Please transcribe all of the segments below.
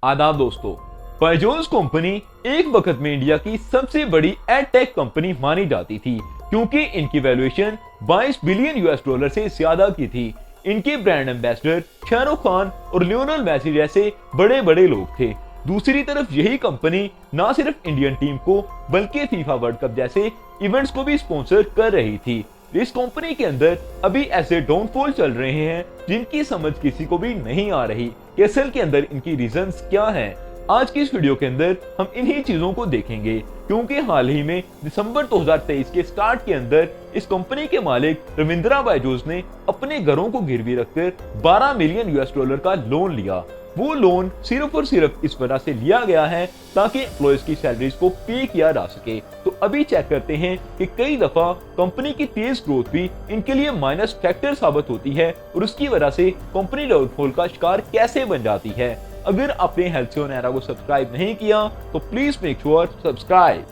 आदाब दोस्तों। बायजूस कंपनी एक वक्त में इंडिया की सबसे बड़ी एडटेक कंपनी मानी जाती थी क्योंकि इनकी वैल्यूएशन 22 बिलियन यूएस डॉलर से ज्यादा की थी। इनके ब्रांड एम्बेसडर शाहरुख खान और लियोनेल मेसी जैसे बड़े बड़े लोग थे। दूसरी तरफ यही कंपनी न सिर्फ इंडियन टीम को बल्कि फीफा वर्ल्ड कप जैसे इवेंट्स को भी स्पॉन्सर कर रही थी। इस कंपनी के अंदर अभी ऐसे डाउनफॉल चल रहे हैं जिनकी समझ किसी को भी नहीं आ रही कि असल के अंदर इनकी रीजंस क्या हैं। आज की इस वीडियो के अंदर हम इन्हीं चीजों को देखेंगे क्योंकि हाल ही में दिसंबर 2023 के स्टार्ट के अंदर इस कंपनी के मालिक रविंद्रा बायजूस ने अपने घरों को गिरवी रखकर 12 मिलियन यूएस डॉलर का लोन लिया। वो लोन सिर्फ और सिर्फ इस वजह से लिया गया है ताकि एम्प्लॉयज की सैलरीज को पे किया जा सके। तो अभी चेक करते हैं कि कई दफा कंपनी की तेज ग्रोथ भी इनके लिए माइनस फैक्टर साबित होती है और उसकी वजह से कंपनी डाउनफॉल का शिकार कैसे बन जाती है। अगर आपने हेल्थियोन एरा को सब्सक्राइब नहीं किया तो प्लीज मेक श्योर सब्सक्राइब।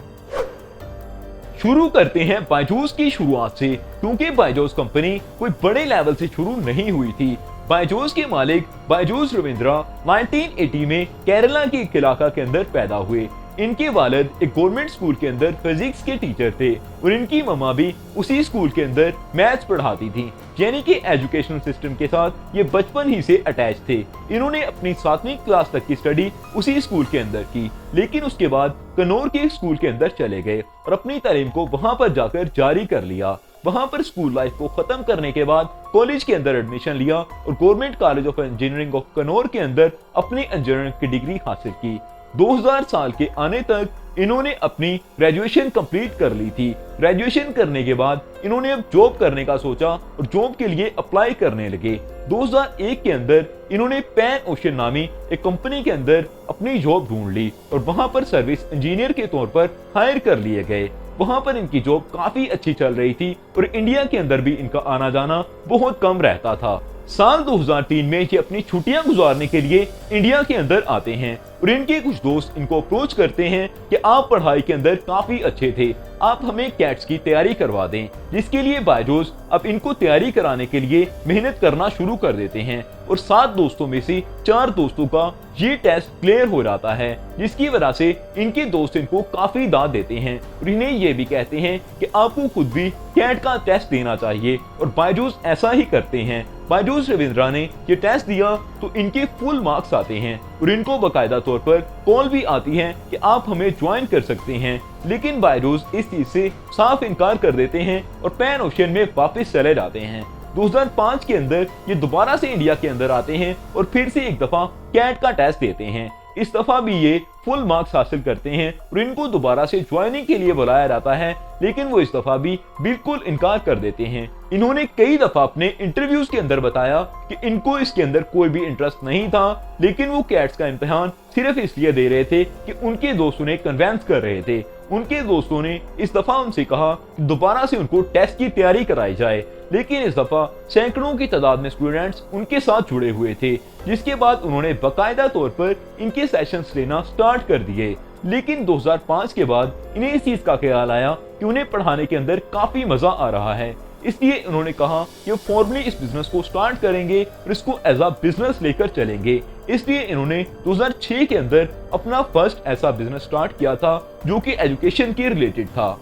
शुरू करते हैं बायजूस की शुरुआत से क्योंकि बायजूस कंपनी कोई बड़े लेवल से शुरू नहीं हुई थी। बायजूस के मालिक बायजूस रविंद्रा 1980 में केरला के एक इलाका के अंदर पैदा हुए। इनके वालिद एक गवर्नमेंट स्कूल के अंदर फिजिक्स के टीचर थे और इनकी मम्मा भी उसी स्कूल के अंदर मैथ्स पढ़ाती थी, यानी कि एजुकेशनल सिस्टम के साथ ये बचपन ही से अटैच थे। इन्होंने अपनी 7वीं क्लास तक की स्टडी उसी स्कूल के अंदर की, लेकिन उसके बाद कन्नौर के स्कूल के अंदर चले गए और अपनी तालीम को वहां पर जाकर जारी कर लिया। वहां पर स्कूल लाइफ को खत्म करने के बाद कॉलेज के अंदर एडमिशन लिया और government college of engineering of Kannur के अंदर अपनी इंजीनियरिंग की डिग्री हासिल की। 2000 साल के आने तक इन्होंने अपनी ग्रेजुएशन कंप्लीट कर ली थी। ग्रेजुएशन करने के बाद इन्होंने अब जॉब करने का सोचा और जॉब के लिए अप्लाई करने लगे। 2001 के अंदर इन्होंने पैन ओशन नामी एक कंपनी के अंदर अपनी जॉब ढूंढ ली और वहां पर सर्विस इंजीनियर के तौर पर हायर कर लिए गए। वहां पर इनकी जॉब काफी अच्छी चल रही थी और इंडिया के अंदर भी इनका आना जाना बहुत कम रहता था। साल 2003 में ये अपनी छुट्टियां गुजारने के लिए इंडिया के अंदर आते हैं और इनके कुछ दोस्त इनको अप्रोच करते हैं कि आप पढ़ाई के अंदर काफी अच्छे थे, आप हमें कैट्स की तैयारी करवा दें, जिसके लिए बायजूस अब इनको तैयारी कराने के लिए मेहनत करना शुरू कर देते हैं और 7 दोस्तों में से 4 दोस्तों का ये टेस्ट क्लियर हो जाता है, जिसकी वजह से इनके दोस्त इनको काफी दाद देते हैं और इन्हें ये भी कहते हैं कि आपको खुद भी कैट का टेस्ट देना चाहिए और बायजूस ऐसा ही करते हैं। बायजूस रविंद्रा ने ये टेस्ट दिया तो इनके फुल मार्क्स आते हैं और इनको बकायदा तौर पर कॉल भी आती है कि आप हमें ज्वाइन कर सकते हैं, लेकिन बायजूस इस चीज से साफ इनकार कर देते हैं और पैन ओशन में वापस चले जाते हैं। 2005 के अंदर ये दोबारा से इंडिया के अंदर आते हैं और फिर से एक दफा कैट का टेस्ट देते हैं। इस दफा भी ये फुल मार्क्स हासिल करते हैं और इनको दोबारा से ज्वाइनिंग के लिए बुलाया जाता है, लेकिन वो इस दफा भी बिल्कुल इनकार कर देते हैं। इन्होंने कई दफा अपने इंटरव्यूज के अंदर बताया कि इनको इसके अंदर कोई भी इंटरेस्ट नहीं था, लेकिन वो कैट्स का इम्तिहान सिर्फ इसलिए दे रहे थे कि उनके दोस्त उन्हें कन्वेंस कर रहे थे। उनके दोस्तों ने इस दफा उनसे कहा कि दोबारा से उनको टेस्ट की तैयारी कराई जाए, लेकिन इस दफा सैकड़ों की तादाद में स्टूडेंट्स उनके साथ जुड़े हुए थे, जिसके बाद उन्होंने बाकायदा तौर पर इनके सेशंस लेना स्टार्ट कर दिए। लेकिन 2005 के बाद इन्हें इस चीज का ख्याल आया कि उन्हें पढ़ाने के अंदर काफी मजा आ रहा है, इसलिए उन्होंने कहा कि वो फॉर्मली इस बिजनेस को स्टार्ट करेंगे और इसको एज अ बिजनेस लेकर चलेंगे। इसलिए इन्होंने 2006 के अंदर अपना फर्स्ट ऐसा बिजनेस स्टार्ट किया था जो कि एजुकेशन के रिलेटेड था।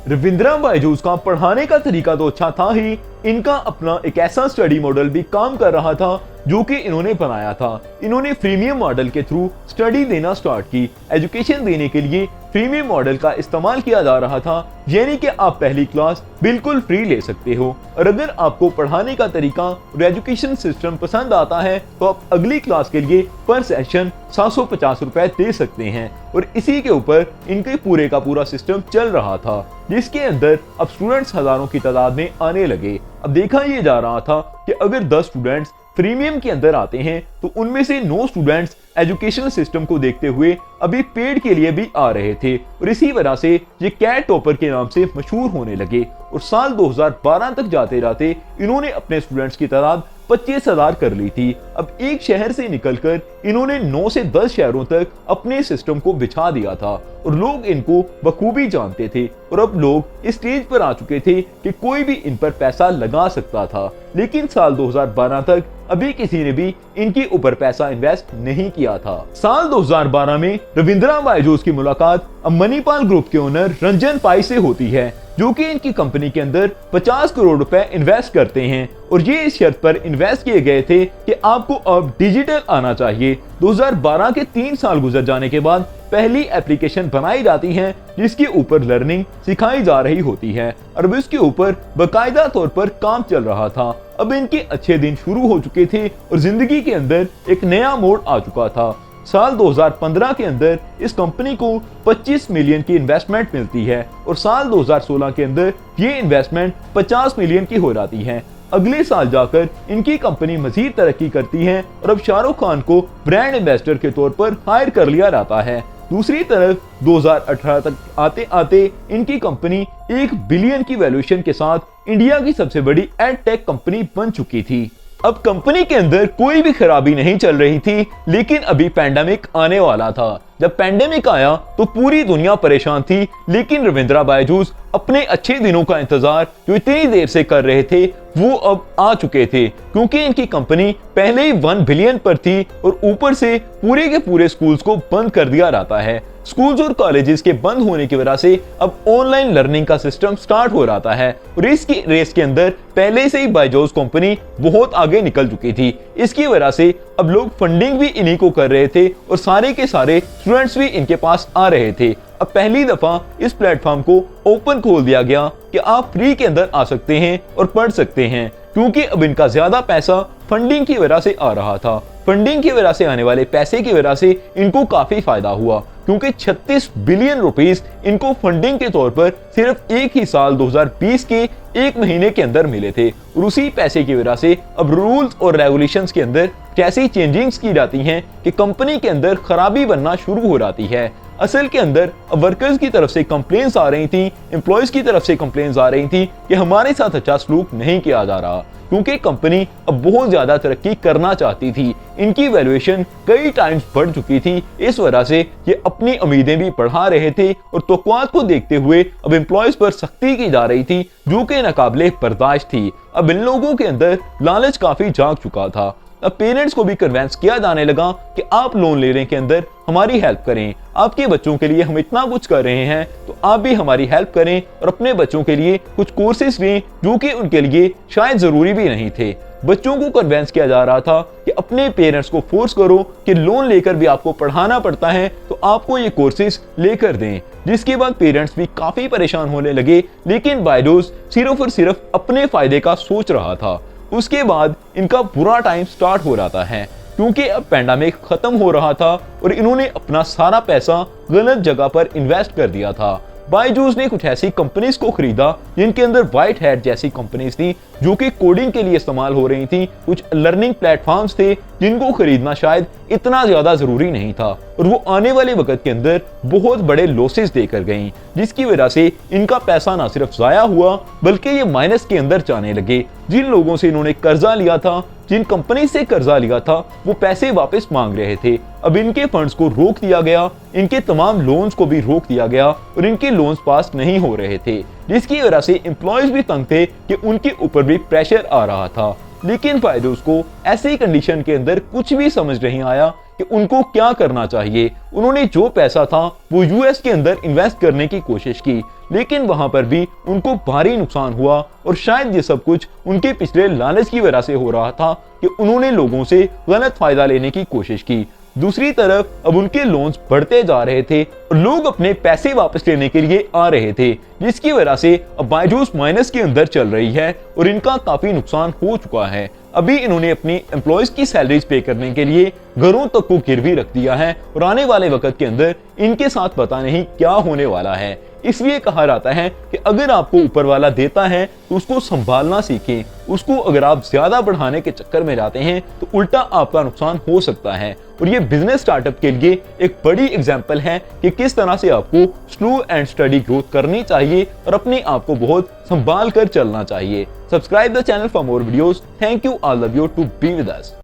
रविंद्रा बायजूस का पढ़ाने का तरीका तो अच्छा था ही, इनका अपना एक ऐसा स्टडी मॉडल भी काम कर रहा था जो कि इन्होंने बनाया था। इन्होंने फ्रीमियम मॉडल के थ्रू स्टडी देना स्टार्ट की। एजुकेशन देने के लिए फ्रीमियम मॉडल का इस्तेमाल किया जा रहा था, यानी कि आप पहली क्लास बिल्कुल फ्री ले सकते हो और अगर आपको पढ़ाने का तरीका और एजुकेशन सिस्टम पसंद आता है तो आप अगली क्लास के लिए पर सेशन 750 रुपए दे सकते हैं। और इसी के ऊपर इनके पूरे का पूरा सिस्टम चल रहा था, जिसके अंदर अब स्टूडेंट्स हजारों की तादाद में आने लगे। अब देखा यह जा रहा था कि अगर 10 स्टूडेंट्स प्रीमियम के अंदर आते हैं तो उनमें से 9 स्टूडेंट्स एजुकेशनल सिस्टम को देखते हुए अभी पेड के लिए भी आ रहे थे और इसी वजह से ये कैट टॉपर के नाम से मशहूर होने लगे और साल 2012 तक जाते जाते इन्होंने अपने स्टूडेंट्स की तादाद 25,000 कर ली थी। अब एक शहर से निकलकर इन्होंने 9 से 10 शहरों तक अपने सिस्टम को बिछा दिया था और लोग इनको बखूबी जानते थे और अब लोग इस स्टेज पर आ चुके थे कि कोई भी इन पर पैसा लगा सकता था। लेकिन साल 2012 तक अभी किसी ने भी इनके ऊपर पैसा इन्वेस्ट नहीं किया था। साल 2012 में रविंद्रा बायजूस की मुलाकात मणिपाल ग्रुप के ओनर रंजन पाई से होती है, जो कि इनकी कंपनी के अंदर 50 करोड़ रुपए इन्वेस्ट करते हैं और ये इस शर्त पर इन्वेस्ट किए गए थे कि आपको अब डिजिटल आना चाहिए। 2012 के 3 साल गुजर जाने के बाद पहली एप्लीकेशन बनाई जाती है जिसके ऊपर लर्निंग सिखाई जा रही होती है और अब इसके ऊपर बाकायदा तौर पर काम चल रहा था। अब इनके अच्छे दिन शुरू हो चुके थे और जिंदगी के अंदर एक नया मोड़ आ चुका था। साल 2015 के अंदर इस कंपनी को 25 मिलियन की इन्वेस्टमेंट मिलती है और साल 2016 के अंदर ये इन्वेस्टमेंट 50 मिलियन की हो जाती है। अगले साल जाकर इनकी कंपनी मजीद तरक्की करती है और अब शाहरुख खान को ब्रांड एम्बेसडर के तौर पर हायर कर लिया जाता है। दूसरी तरफ 2018 तक आते आते इनकी कंपनी 1 बिलियन की वैल्यूएशन के साथ इंडिया की सबसे बड़ी एड टेक कंपनी बन चुकी थी। अब कंपनी के अंदर कोई भी खराबी नहीं चल रही थी, लेकिन अभी पैंडेमिक आने वाला था। जब पैंडेमिक आया तो पूरी दुनिया परेशान थी, लेकिन रविंद्रा बायजूस अपने अच्छे दिनों का इंतजार जो इतनी देर से कर रहे थे वो अब आ चुके थे, क्योंकि इनकी कंपनी पहले ही 1 बिलियन पर थी और ऊपर से पूरे के पूरे स्कूल्स को बंद कर दिया जाता है। स्कूल्स और कॉलेजेस के बंद होने की वजह से अब ऑनलाइन लर्निंग का सिस्टम स्टार्ट हो रहा है और इसकी रेस के अंदर पहले से ही बायजूस कंपनी बहुत आगे निकल चुकी थी। इसकी वजह से अब लोग फंडिंग भी इन्हीं को कर रहे थे और सारे के सारे स्टूडेंट्स भी इनके पास आ रहे थे। अब पहली दफा इस प्लेटफॉर्म को ओपन खोल दिया गया कि आप फ्री के अंदर आ सकते हैं और पढ़ सकते हैं, क्योंकि अब इनका ज्यादा पैसा फंडिंग की वजह से आ रहा था। फंडिंग की वजह से आने वाले पैसे की वजह से इनको काफी फायदा हुआ, क्योंकि 36 बिलियन रुपीस इनको फंडिंग के तौर पर सिर्फ एक ही साल 2020 के 1 महीने के अंदर मिले थे और उसी पैसे की वजह से अब रूल्स और रेगुलेशंस के अंदर कैसी चेंजिंग्स की जाती हैं कि कंपनी के अंदर खराबी बनना शुरू हो जाती है। असल के अंदर अब वर्कर्स की तरफ से कंप्लेंट्स आ रही थी, एम्प्लॉयज की तरफ से कंप्लेंट्स आ रही थी कि हमारे साथ अच्छा सलूक नहीं किया जा रहा, क्योंकि कंपनी अब बहुत ज्यादा तरक्की करना चाहती थी। इनकी वैल्यूएशन कई टाइम्स बढ़ चुकी थी, इस वजह से ये अपनी उम्मीदें भी बढ़ा रहे थे और तौक़ुआत को देखते हुए अब एम्प्लॉयज पर सख्ती की जा रही थी, जो कि नाकाबिले बर्दाश्त थी। अब इन लोगों के अंदर लालच काफी जाग चुका था। अब पेरेंट्स को भी कन्वेंस किया जाने लगा कि आप लोन लेने के अंदर हमारी हेल्प करें, आपके बच्चों के लिए हम इतना कुछ कर रहे हैं तो आप भी हमारी हेल्प करें और अपने बच्चों के लिए कुछ कोर्सेज लें जो कि उनके लिए शायद जरूरी भी नहीं थे। बच्चों को कन्वेंस किया जा रहा था कि अपने पेरेंट्स को फोर्स करो कि लोन लेकर भी आपको पढ़ाना पड़ता है तो आपको ये कोर्सेज लेकर दें, जिसके बाद पेरेंट्स भी काफी परेशान होने लगे। लेकिन बायजूस सिर्फ और सिर्फ अपने फायदे का सोच रहा था। उसके बाद इनका बुरा टाइम स्टार्ट हो रहा है, क्योंकि अब पैंडेमिक खत्म हो रहा था और इन्होंने अपना सारा पैसा गलत जगह पर इन्वेस्ट कर दिया था। बायजूस ने कुछ ऐसी कंपनीज को खरीदा जिनके अंदर व्हाइट हैट जैसी कंपनीज थी जो कि कोडिंग के लिए इस्तेमाल हो रही थी। कुछ लर्निंग प्लेटफॉर्म्स थे जिनको खरीदना शायद इतना ज्यादा जरूरी नहीं था और वो आने वाले वक्त के अंदर बहुत बड़े लॉसेस देकर गईं, जिसकी वजह से इनका पैसा ना सिर्फ जाया हुआ बल्कि ये माइनस के अंदर जाने लगे। जिन लोगों से इन्होंने कर्जा लिया था, जिन कंपनी से कर्जा लिया था, वो पैसे वापस मांग रहे थे। अब इनके फंड्स को रोक दिया गया, इनके तमाम लोन्स को भी रोक दिया गया और इनके लोन्स पास नहीं हो रहे थे, जिसकी वजह से एम्प्लॉयज भी तंग थे कि उनके ऊपर भी प्रेशर आ रहा था। लेकिन बायजूस को ऐसी कंडीशन के अंदर कुछ भी समझ नहीं आया कि उनको क्या करना चाहिए। उन्होंने जो पैसा था वो यूएस के अंदर इन्वेस्ट करने की कोशिश की, लेकिन वहां पर भी उनको भारी नुकसान हुआ और शायद ये सब कुछ उनके पिछले लालच की वजह से हो रहा था कि उन्होंने लोगों से गलत फायदा लेने की कोशिश की। दूसरी तरफ अब उनके लोन्स बढ़ते जा रहे थे और लोग अपने पैसे वापस लेने के लिए आ रहे थे, जिसकी वजह से अब बायजूस माइनस के अंदर चल रही है और इनका काफी नुकसान हो चुका है। अभी इन्होंने अपनी एम्प्लॉयज की सैलरीज पे करने के लिए घरों तक को गिरवी रख दिया है और आने वाले वक्त के अंदर इनके साथ पता नहीं क्या होने वाला है। इसलिए कहा जाता है कि अगर आपको ऊपर वाला देता है तो उसको संभालना सीखें। उसको अगर आप ज्यादा बढ़ाने के चक्कर में जाते हैं तो उल्टा आपका नुकसान हो सकता है। और ये बिजनेस स्टार्टअप के लिए एक बड़ी एग्जांपल है कि किस तरह से आपको स्लो एंड स्टडी ग्रोथ करनी चाहिए और अपने आप को बहुत संभाल कर चलना चाहिए। Subscribe the channel for more videos. Thank you, all love you to be with us.